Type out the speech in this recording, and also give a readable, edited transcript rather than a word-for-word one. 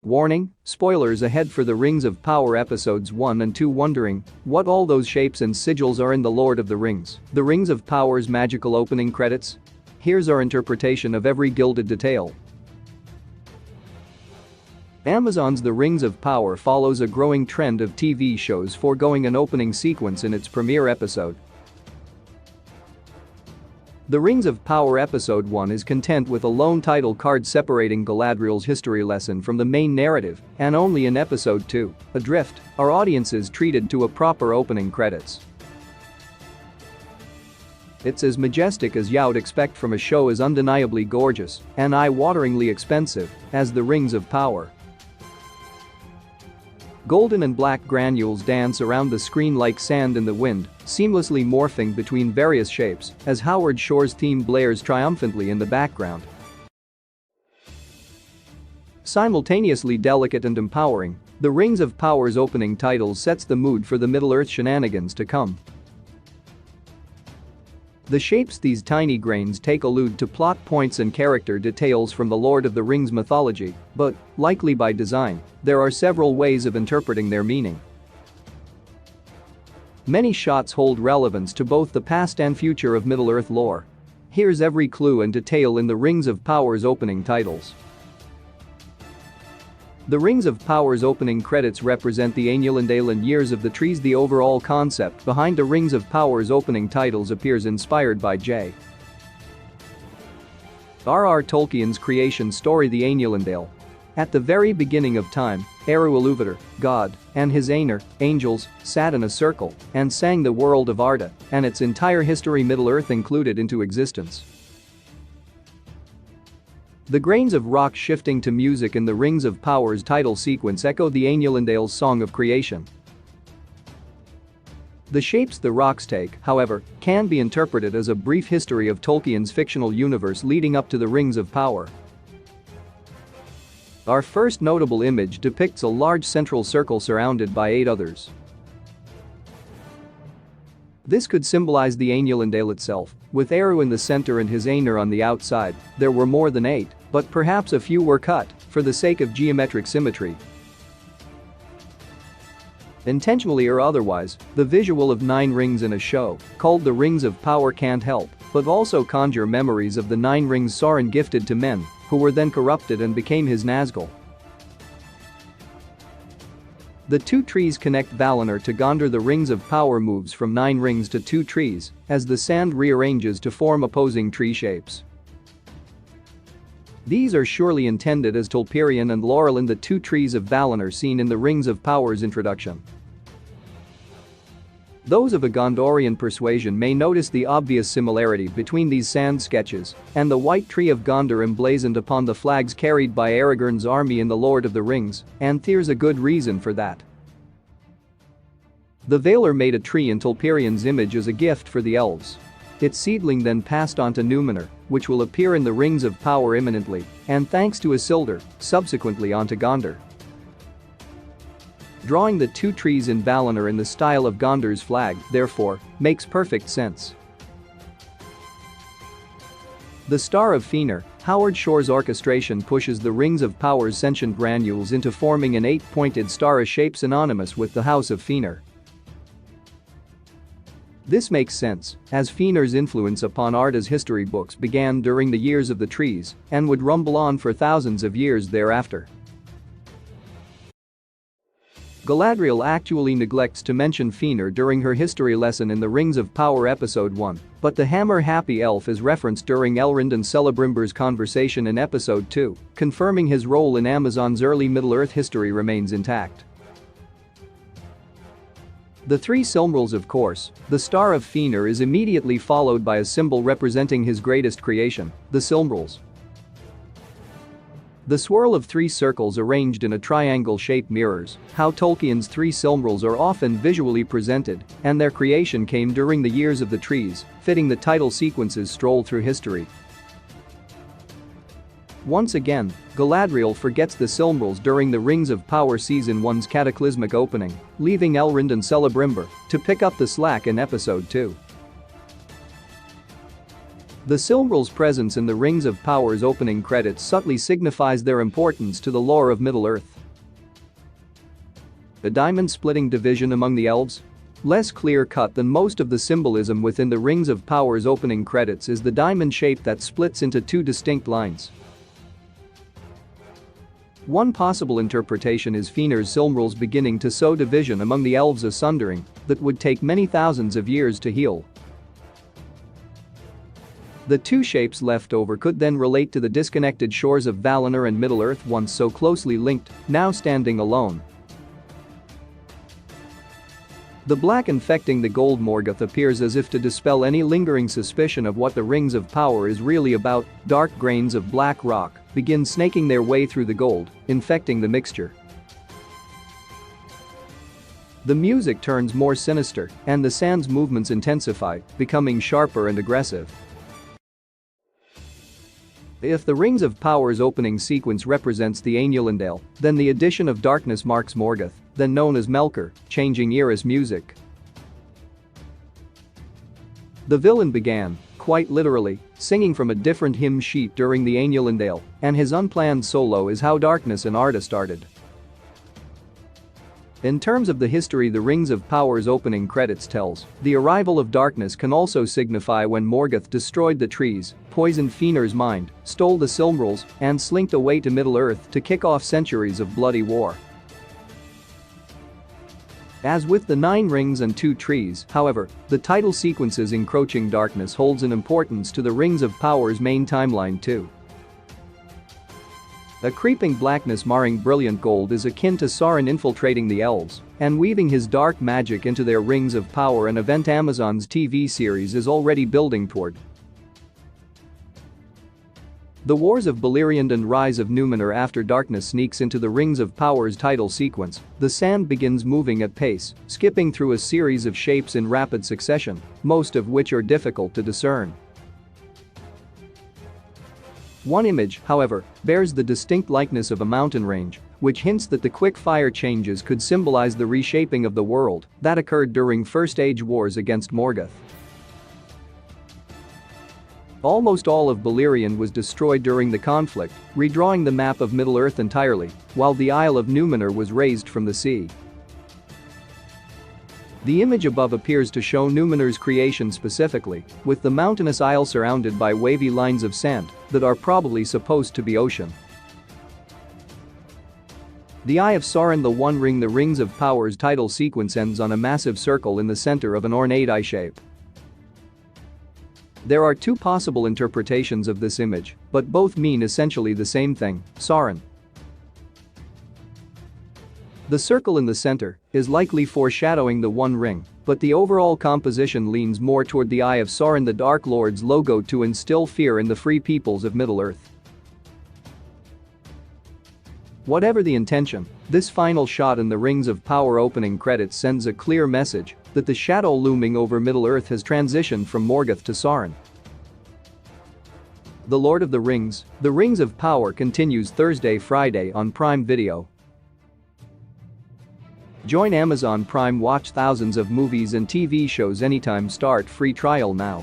Warning, spoilers ahead for the Rings of Power episodes 1 and 2. Wondering what all those shapes and sigils are in The Lord of the Rings, the Rings of Power's magical opening credits? Here's our interpretation of every gilded detail. Amazon's The Rings of Power follows a growing trend of TV shows foregoing an opening sequence in its premiere episode. The Rings of Power Episode 1 is content with a lone title card separating Galadriel's history lesson from the main narrative, and only in Episode 2, Adrift, are audiences treated to a proper opening credits. It's as majestic as you'd expect from a show as undeniably gorgeous and eye-wateringly expensive as The Rings of Power. Golden and black granules dance around the screen like sand in the wind, seamlessly morphing between various shapes as Howard Shore's theme blares triumphantly in the background. Simultaneously delicate and empowering, The Rings of Power's opening title sets the mood for the Middle-earth shenanigans to come. The shapes these tiny grains take allude to plot points and character details from the Lord of the Rings mythology, but, likely by design, there are several ways of interpreting their meaning. Many shots hold relevance to both the past and future of Middle-earth lore. Here's every clue and detail in the Rings of Power's opening titles. The Rings of Power's opening credits represent the Ainulindale and Years of the Trees. The overall concept behind the Rings of Power's opening titles appears inspired by J. R.R. Tolkien's creation story The Ainulindale. At the very beginning of time, Eru Ilúvatar, God, and his Ainur, angels, sat in a circle and sang the world of Arda and its entire history, Middle-earth included, into existence. The grains of rock shifting to music in the Rings of Power's title sequence echo the Ainulindale's song of creation. The shapes the rocks take, however, can be interpreted as a brief history of Tolkien's fictional universe leading up to the Rings of Power. Our first notable image depicts a large central circle surrounded by 8 others. This could symbolize the Ainulindale itself, with Eru in the center and his Ainur on the outside. There were more than 8, but perhaps a few were cut for the sake of geometric symmetry. Intentionally or otherwise, the visual of 9 rings in a show, called the Rings of Power, can't help but also conjure memories of the 9 rings Sauron gifted to men, who were then corrupted and became his Nazgul. The 2 trees connect Valinor to Gondor. The Rings of Power moves from 9 rings to 2 trees as the sand rearranges to form opposing tree shapes. These are surely intended as Telperion and Laurelin, the 2 trees of Valinor seen in the Rings of Power's introduction. Those of a Gondorian persuasion may notice the obvious similarity between these sand sketches and the white tree of Gondor emblazoned upon the flags carried by Aragorn's army in The Lord of the Rings, and there's a good reason for that. The Valar made a tree in Telperion's image as a gift for the elves. Its seedling then passed on to Numenor, which will appear in the Rings of Power imminently, and thanks to Isildur, subsequently onto Gondor. Drawing the 2 trees in Valinor in the style of Gondor's flag, therefore, makes perfect sense. The Star of Fëanor, Howard Shore's orchestration, pushes the Rings of Power's sentient granules into forming an 8-pointed star, a shape synonymous with the House of Fëanor. This makes sense, as Fëanor's influence upon Arda's history books began during the Years of the Trees and would rumble on for thousands of years thereafter. Galadriel actually neglects to mention Fëanor during her history lesson in the Rings of Power Episode 1, but the hammer-happy elf is referenced during Elrond and Celebrimbor's conversation in Episode 2, confirming his role in Amazon's early Middle-earth history remains intact. The 3 Silmarils, of course. The Star of Fëanor is immediately followed by a symbol representing his greatest creation, the Silmarils. The swirl of 3 circles arranged in a triangle shape mirrors how Tolkien's 3 Silmarils are often visually presented, and their creation came during the Years of the Trees, fitting the title sequence's stroll through history. Once again, Galadriel forgets the Silmarils during the Rings of Power Season 1's cataclysmic opening, leaving Elrond and Celebrimbor to pick up the slack in Episode 2. The Silmarils' presence in the Rings of Power's opening credits subtly signifies their importance to the lore of Middle-earth. A diamond-splitting division among the elves? Less clear-cut than most of the symbolism within the Rings of Power's opening credits is the diamond shape that splits into two distinct lines. One possible interpretation is Finar's Silmarils beginning to sow division among the elves, a sundering that would take many thousands of years to heal. The two shapes left over could then relate to the disconnected shores of Valinor and Middle-earth, once so closely linked, now standing alone. The black infecting the gold Morgoth appears as if to dispel any lingering suspicion of what the Rings of Power is really about. Dark grains of black rock begin snaking their way through the gold, infecting the mixture. The music turns more sinister, and the sand's movements intensify, becoming sharper and aggressive. If the Rings of Power's opening sequence represents the Ainulindale, then the addition of darkness marks Morgoth, then known as Melkor, changing Eris music. The villain began, quite literally, singing from a different hymn sheet during the Ainulindale, and his unplanned solo is how darkness and Arda started. In terms of the history the Rings of Power's opening credits tells, the arrival of darkness can also signify when Morgoth destroyed the trees, poisoned Finar's mind, stole the Silmarils, and slinked away to Middle-earth to kick off centuries of bloody war. As with the 9 rings and 2 trees, however, the title sequence's encroaching darkness holds an importance to the Rings of Power's main timeline too. A creeping blackness marring brilliant gold is akin to Sauron infiltrating the elves and weaving his dark magic into their Rings of Power, an event Amazon's TV series is already building toward. The Wars of Beleriand and Rise of Numenor. After darkness sneaks into the Rings of Power's title sequence, the sand begins moving at pace, skipping through a series of shapes in rapid succession, most of which are difficult to discern. One image, however, bears the distinct likeness of a mountain range, which hints that the quick fire changes could symbolize the reshaping of the world that occurred during First Age wars against Morgoth. Almost all of Beleriand was destroyed during the conflict, redrawing the map of Middle-earth entirely, while the Isle of Numenor was razed from the sea. The image above appears to show Numenor's creation specifically, with the mountainous isle surrounded by wavy lines of sand that are probably supposed to be ocean. The Eye of Sauron, the One Ring. The Rings of Power's title sequence ends on a massive circle in the center of an ornate eye shape. There are 2 possible interpretations of this image, but both mean essentially the same thing: Sauron. The circle in the center is likely foreshadowing the One Ring, but the overall composition leans more toward the Eye of Sauron, the Dark Lord's logo, to instill fear in the free peoples of Middle-earth. Whatever the intention, this final shot in the Rings of Power opening credits sends a clear message that the shadow looming over Middle-earth has transitioned from Morgoth to Sauron. The Lord of the Rings, The Rings of Power continues Thursday-Friday on Prime Video. Join Amazon Prime, watch thousands of movies and TV shows anytime, start free trial now.